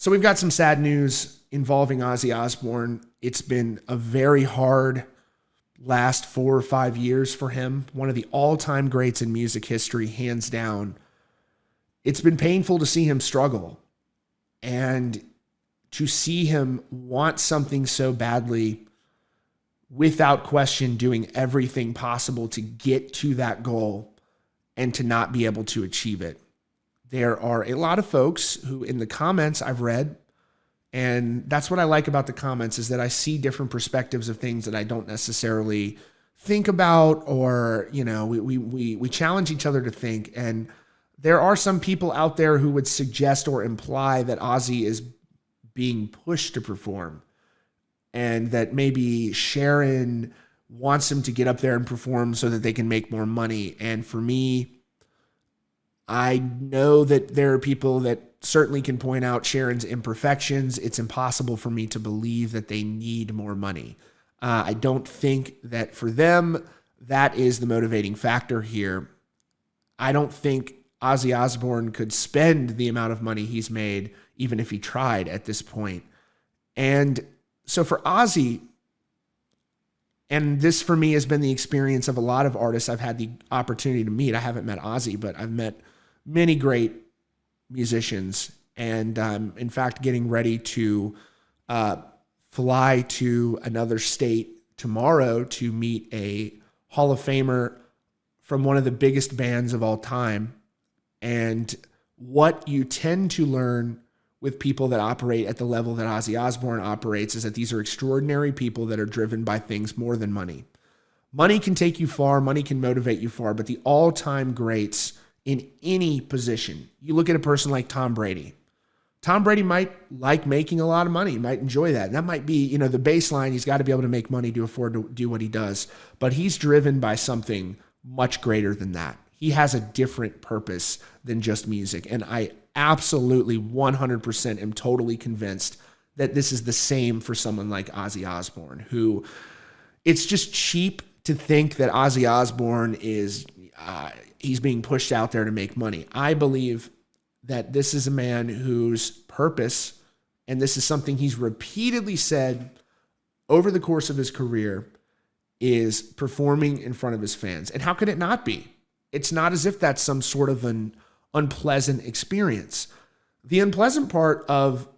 So we've got some sad news involving Ozzy Osbourne. It's been a very hard last 4 or 5 years for him. One of the all-time greats in music history, hands down. It's been painful to see him struggle and to see him want something so badly, without question, doing everything possible to get to that goal and to not be able to achieve it. There are a lot of folks who, in the comments I've read, and that's what I like about the comments, is that I see different perspectives of things that I don't necessarily think about, or, you know, we challenge each other to think. And there are some people out there who would suggest or imply that Ozzy is being pushed to perform, and that maybe Sharon wants him to get up there and perform so that they can make more money. And for me, I know that there are people that certainly can point out Sharon's imperfections. It's impossible for me to believe that they need more money. I don't think that for them, that is the motivating factor here. I don't think Ozzy Osbourne could spend the amount of money he's made, even if he tried at this point. And so for Ozzy, and this for me has been the experience of a lot of artists I've had the opportunity to meet. I haven't met Ozzy, but I've met many great musicians, and I'm in fact getting ready to fly to another state tomorrow to meet a Hall of Famer from one of the biggest bands of all time. And what you tend to learn with people that operate at the level that Ozzy Osbourne operates is that these are extraordinary people that are driven by things more than money. Money can take you far, money can motivate you far, but the all-time greats in any position, you look at a person like Tom Brady. Tom Brady might like making a lot of money, might enjoy that. And that might be, the baseline. He's got to be able to make money to afford to do what he does. But he's driven by something much greater than that. He has a different purpose than just music. And I absolutely 100% am totally convinced that this is the same for someone like Ozzy Osbourne, who it's just cheap to think that Ozzy Osbourne is he's being pushed out there to make money. I believe that this is a man whose purpose, and this is something he's repeatedly said over the course of his career, is performing in front of his fans. And how could it not be? It's not as if that's some sort of an unpleasant experience. The unpleasant part of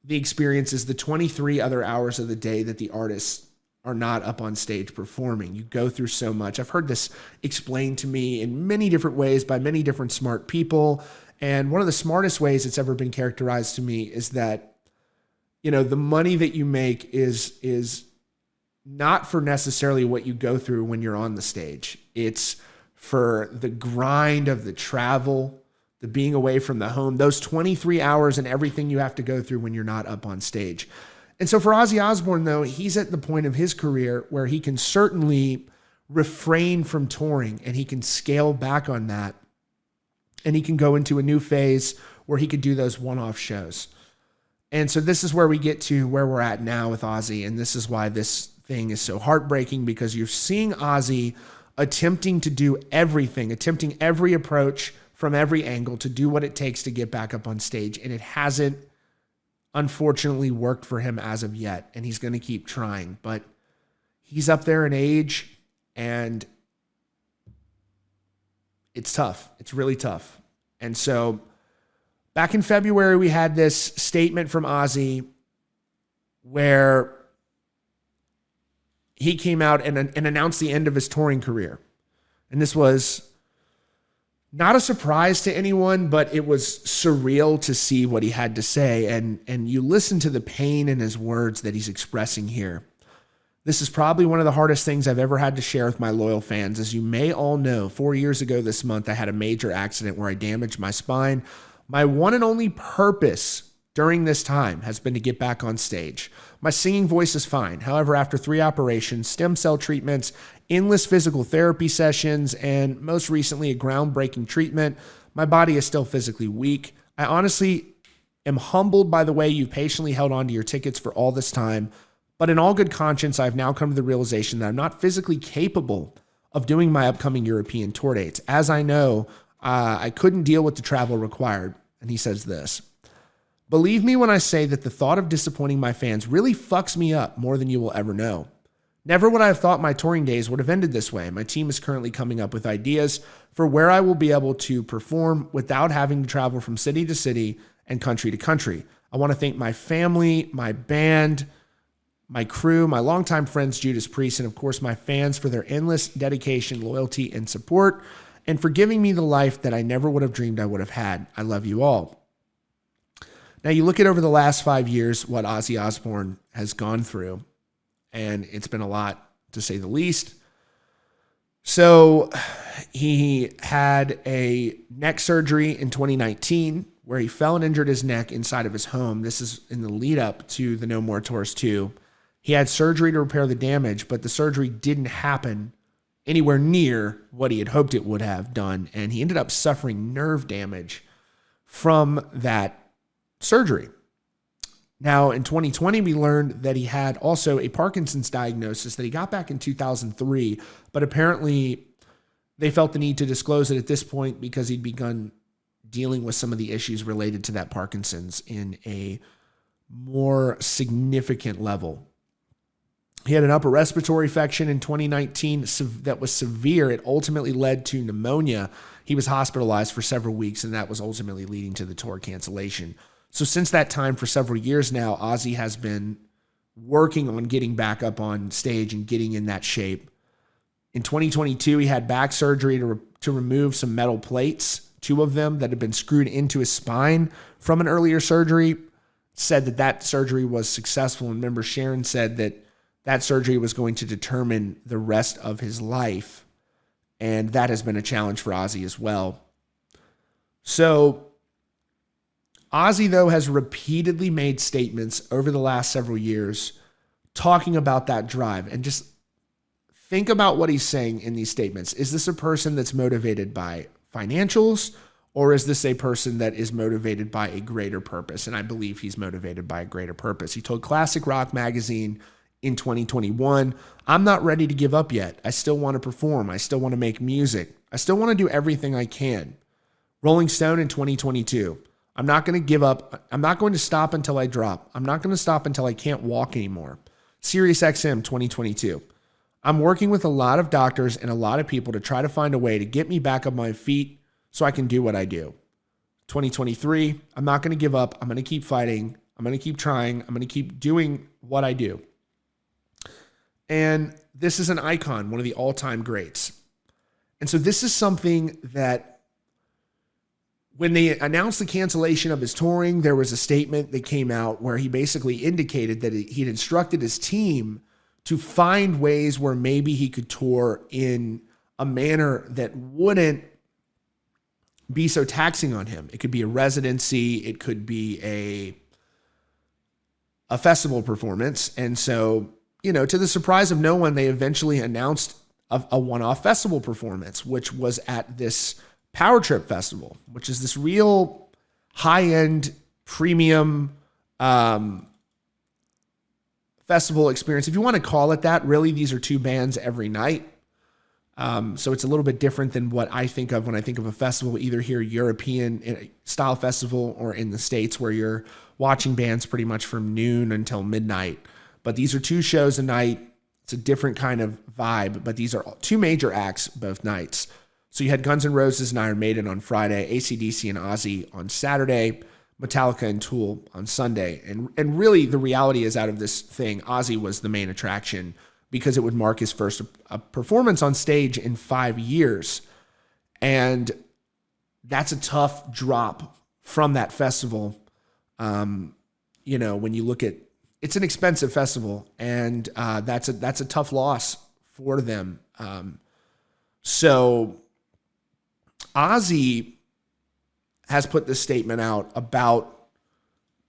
the experience is the 23 other hours of the day that the artists are not up on stage performing. You go through so much. I've heard this explained to me in many different ways by many different smart people. And one of the smartest ways it's ever been characterized to me is that, the money that you make is not for necessarily what you go through when you're on the stage. It's for the grind of the travel, the being away from the home, those 23 hours and everything you have to go through when you're not up on stage. And so for Ozzy Osbourne, though, he's at the point of his career where he can certainly refrain from touring, and he can scale back on that. And he can go into a new phase where he could do those one-off shows. And so this is where we get to where we're at now with Ozzy. And this is why this thing is so heartbreaking, because you're seeing Ozzy attempting to do everything, attempting every approach from every angle to do what it takes to get back up on stage. And it hasn't, unfortunately, worked for him as of yet. And he's going to keep trying. But he's up there in age, and it's tough. It's really tough. And so back in February, we had this statement from Ozzy where he came out and announced the end of his touring career. And this was not a surprise to anyone, but it was surreal to see what he had to say. And you listen to the pain in his words that he's expressing here. This is probably one of the hardest things I've ever had to share with my loyal fans. As you may all know, 4 years ago this month, I had a major accident where I damaged my spine. My one and only purpose during this time has been to get back on stage. My singing voice is fine. However, after 3 operations, stem cell treatments, endless physical therapy sessions, and most recently a groundbreaking treatment, my body is still physically weak. I honestly am humbled by the way you've patiently held on to your tickets for all this time. But in all good conscience, I've now come to the realization that I'm not physically capable of doing my upcoming European tour dates. As I know, I couldn't deal with the travel required. And he says this: Believe me when I say that the thought of disappointing my fans really fucks me up more than you will ever know. Never would I have thought my touring days would have ended this way. My team is currently coming up with ideas for where I will be able to perform without having to travel from city to city and country to country. I want to thank my family, my band, my crew, my longtime friends, Judas Priest, and of course my fans for their endless dedication, loyalty, and support, and for giving me the life that I never would have dreamed I would have had. I love you all. Now you look at over the last 5 years what Ozzy Osbourne has gone through, and it's been a lot, to say the least. So he had a neck surgery in 2019 where he fell and injured his neck inside of his home. This is in the lead up to the No More Tours 2. He had surgery to repair the damage, but the surgery didn't happen anywhere near what he had hoped it would have done, and he ended up suffering nerve damage from that surgery. Now, in 2020, we learned that he had also a Parkinson's diagnosis that he got back in 2003, but apparently they felt the need to disclose it at this point because he'd begun dealing with some of the issues related to that Parkinson's in a more significant level. He had an upper respiratory infection in 2019 that was severe. It ultimately led to pneumonia. He was hospitalized for several weeks, and that was ultimately leading to the tour cancellation. So since that time, for several years now, Ozzy has been working on getting back up on stage and getting in that shape. In 2022, he had back surgery to remove some metal plates, 2 of them that had been screwed into his spine from an earlier surgery. Said that surgery was successful, and member Sharon said that surgery was going to determine the rest of his life, and that has been a challenge for Ozzy as well. So Ozzy, though, has repeatedly made statements over the last several years talking about that drive. And just think about what he's saying in these statements. Is this a person that's motivated by financials, or is this a person that is motivated by a greater purpose? And I believe he's motivated by a greater purpose. He told Classic Rock Magazine in 2021, "I'm not ready to give up yet. I still want to perform. I still want to make music. I still want to do everything I can." Rolling Stone in 2022, "I'm not going to give up. I'm not going to stop until I drop. I'm not going to stop until I can't walk anymore." Sirius XM 2022, "I'm working with a lot of doctors and a lot of people to try to find a way to get me back on my feet so I can do what I do." 2023, "I'm not going to give up. I'm going to keep fighting. I'm going to keep trying. I'm going to keep doing what I do." And this is an icon, one of the all-time greats. And so this is something that when they announced the cancellation of his touring, there was a statement that came out where he basically indicated that he'd instructed his team to find ways where maybe he could tour in a manner that wouldn't be so taxing on him. It could be a residency. It could be a festival performance. And so, to the surprise of no one, they eventually announced a one-off festival performance, which was at this Power Trip Festival, which is this real high-end premium festival experience. If you want to call it that, really, these are 2 bands every night. So it's a little bit different than what I think of when I think of a festival, either here European style festival or in the States where you're watching bands pretty much from noon until midnight. But these are 2 shows a night. It's a different kind of vibe, but these are 2 major acts both nights. So you had Guns N' Roses and Iron Maiden on Friday, AC/DC and Ozzy on Saturday, Metallica and Tool on Sunday. And really the reality is, out of this thing, Ozzy was the main attraction because it would mark his first performance on stage in 5 years. And that's a tough drop from that festival. When you look at, it's an expensive festival, and that's a tough loss for them. So Ozzy has put this statement out about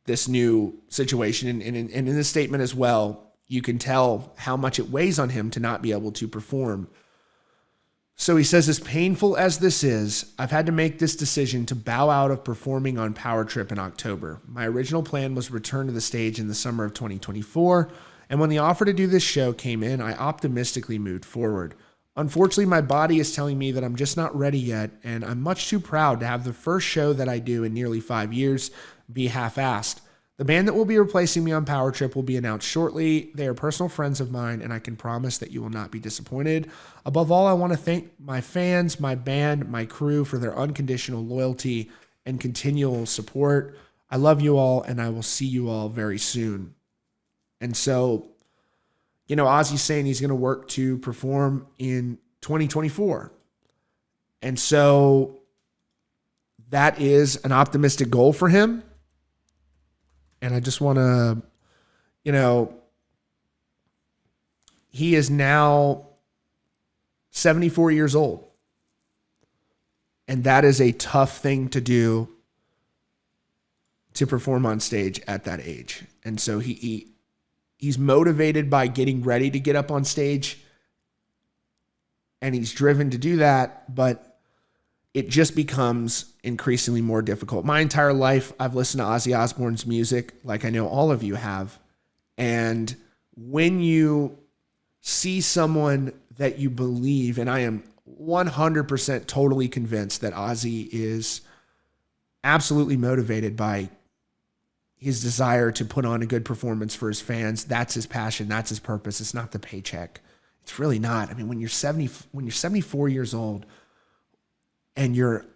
this new situation. And in this statement as well, you can tell how much it weighs on him to not be able to perform. So he says, "As painful as this is, I've had to make this decision to bow out of performing on Power Trip in October. My original plan was return to the stage in the summer of 2024. And when the offer to do this show came in, I optimistically moved forward. Unfortunately, my body is telling me that I'm just not ready yet, and I'm much too proud to have the first show that I do in nearly 5 years be half-assed. The band that will be replacing me on Power Trip will be announced shortly. They are personal friends of mine, and I can promise that you will not be disappointed. Above all, I want to thank my fans, my band, my crew for their unconditional loyalty and continual support. I love you all, and I will see you all very soon. And so, Ozzy's saying he's going to work to perform in 2024. And so that is an optimistic goal for him. And I just want to, he is now 74 years old. And that is a tough thing to do, to perform on stage at that age. And so he's motivated by getting ready to get up on stage, and he's driven to do that, but it just becomes increasingly more difficult. My entire life, I've listened to Ozzy Osbourne's music, like I know all of you have. And when you see someone that you believe, and I am 100% totally convinced that Ozzy is absolutely motivated by his desire to put on a good performance for his fans. That's his passion. That's his purpose. It's not the paycheck. It's really not. I mean, when you're 74 years old and you're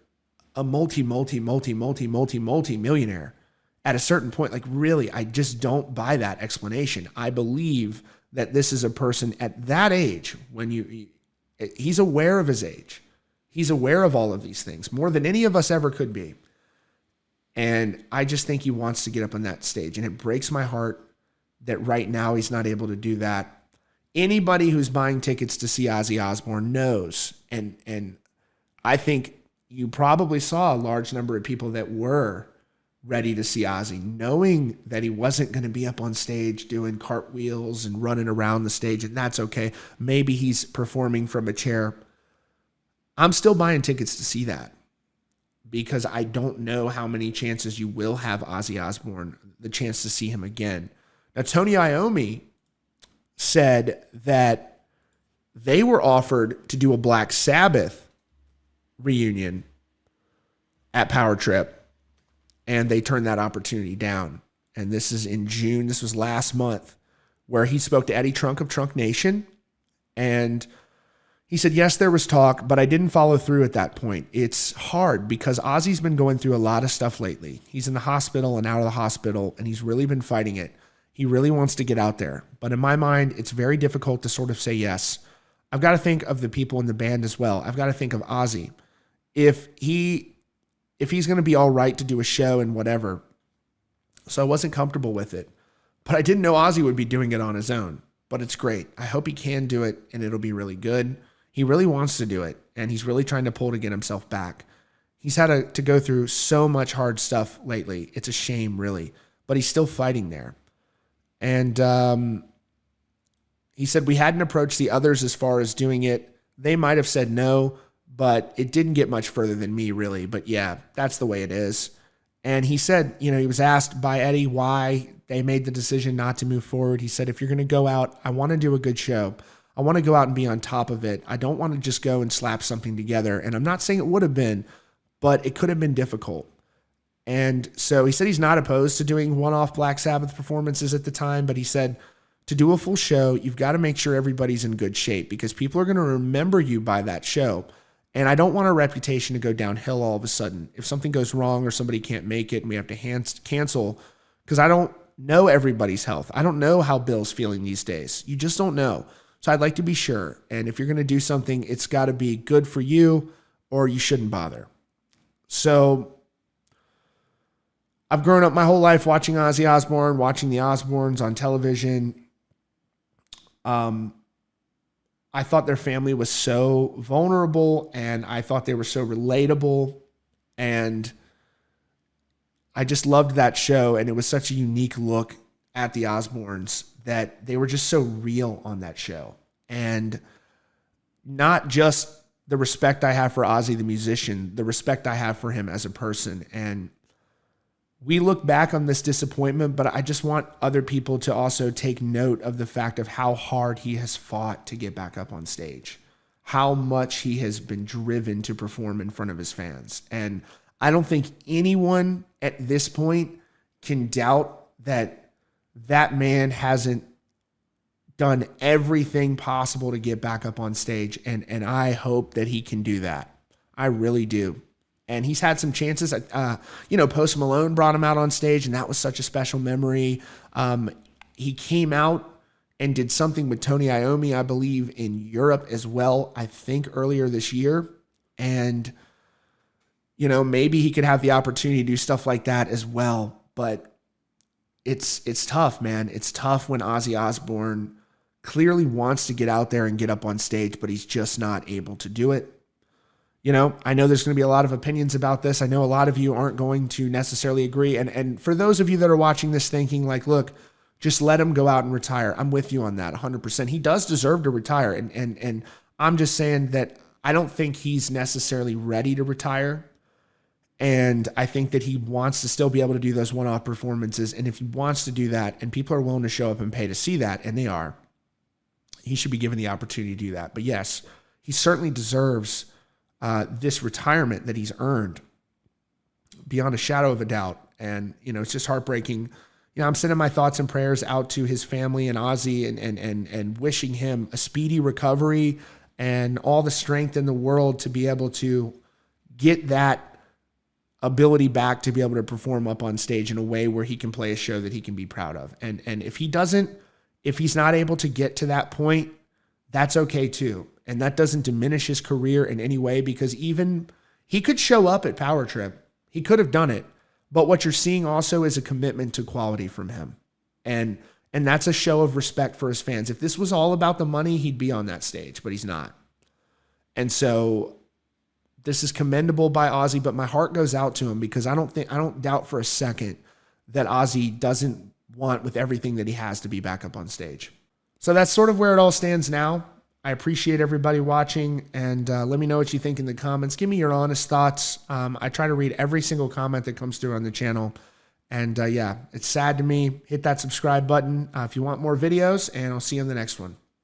a multi-millionaire, at a certain point, like really, I just don't buy that explanation. I believe that this is a person at that age he's aware of his age. He's aware of all of these things more than any of us ever could be. And I just think he wants to get up on that stage. And it breaks my heart that right now he's not able to do that. Anybody who's buying tickets to see Ozzy Osbourne knows. And I think you probably saw a large number of people that were ready to see Ozzy, knowing that he wasn't going to be up on stage doing cartwheels and running around the stage. And that's okay. Maybe he's performing from a chair. I'm still buying tickets to see that, because I don't know how many chances you will have Ozzy Osbourne, the chance to see him again. Now, Tony Iommi said that they were offered to do a Black Sabbath reunion at Power Trip, and they turned that opportunity down. And this is in June. This was last month, where he spoke to Eddie Trunk of Trunk Nation, and he said, yes, there was talk, but I didn't follow through at that point. It's hard because Ozzy's been going through a lot of stuff lately. He's in the hospital and out of the hospital, and he's really been fighting it. He really wants to get out there. But in my mind, it's very difficult to sort of say yes. I've got to think of the people in the band as well. I've got to think of Ozzy. If he's going to be all right to do a show and whatever. So I wasn't comfortable with it. But I didn't know Ozzy would be doing it on his own. But it's great. I hope he can do it, and it'll be really good. He really wants to do it, and he's really trying to pull to get himself back. He's had to go through so much hard stuff lately. It's a shame, really. But he's still fighting there. And he said, we hadn't approached the others as far as doing it. They might have said no, but it didn't get much further than me, really. But yeah, that's the way it is. And he said, he was asked by Eddie why they made the decision not to move forward. He said, if you're going to go out, I want to do a good show. I want to go out and be on top of it. I don't want to just go and slap something together. And I'm not saying it would have been, but it could have been difficult. And so he said he's not opposed to doing one-off Black Sabbath performances at the time, but he said to do a full show, you've got to make sure everybody's in good shape, because people are going to remember you by that show. And I don't want our reputation to go downhill all of a sudden. If something goes wrong or somebody can't make it and we have to cancel, because I don't know everybody's health. I don't know how Bill's feeling these days. You just don't know. So I'd like to be sure. And if you're going to do something, it's got to be good for you, or you shouldn't bother. So I've grown up my whole life watching Ozzy Osbourne, watching the Osbournes on television. I thought their family was so vulnerable, and I thought they were so relatable. And I just loved that show. And it was such a unique look at the Osbournes, that they were just so real on that show. And not just the respect I have for Ozzy, the musician, the respect I have for him as a person. And we look back on this disappointment, but I just want other people to also take note of the fact of how hard he has fought to get back up on stage, how much he has been driven to perform in front of his fans. And I don't think anyone at this point can doubt that that man hasn't done everything possible to get back up on stage. And I hope that he can do that. I really do. And he's had some chances. Post Malone brought him out on stage, and that was such a special memory. He came out and did something with Tony Iommi, I believe, in Europe as well, I think earlier this year. And, maybe he could have the opportunity to do stuff like that as well. But it's tough, man. It's tough when Ozzy Osbourne clearly wants to get out there and get up on stage, but he's just not able to do it. I know there's going to be a lot of opinions about this. I know a lot of you aren't going to necessarily agree. And for those of you that are watching this thinking like, look, just let him go out and retire, I'm with you on that 100%. He does deserve to retire. And I'm just saying that I don't think he's necessarily ready to retire. And I think that he wants to still be able to do those one-off performances. And if he wants to do that and people are willing to show up and pay to see that, and they are, he should be given the opportunity to do that. But yes, he certainly deserves this retirement that he's earned beyond a shadow of a doubt. And, it's just heartbreaking. I'm sending my thoughts and prayers out to his family and Ozzy and wishing him a speedy recovery and all the strength in the world to be able to get that ability back to be able to perform up on stage in a way where he can play a show that he can be proud of. And if he's not able to get to that point, that's okay too. And that doesn't diminish his career in any way, because even he could show up at Power Trip. He could have done it. But what you're seeing also is a commitment to quality from him. And that's a show of respect for his fans. If this was all about the money, he'd be on that stage, but he's not. And so this is commendable by Ozzy, but my heart goes out to him, because I don't doubt for a second that Ozzy doesn't want with everything that he has to be back up on stage. So that's sort of where it all stands now. I appreciate everybody watching, and let me know what you think in the comments. Give me your honest thoughts. I try to read every single comment that comes through on the channel. And it's sad to me. Hit that subscribe button if you want more videos, and I'll see you in the next one.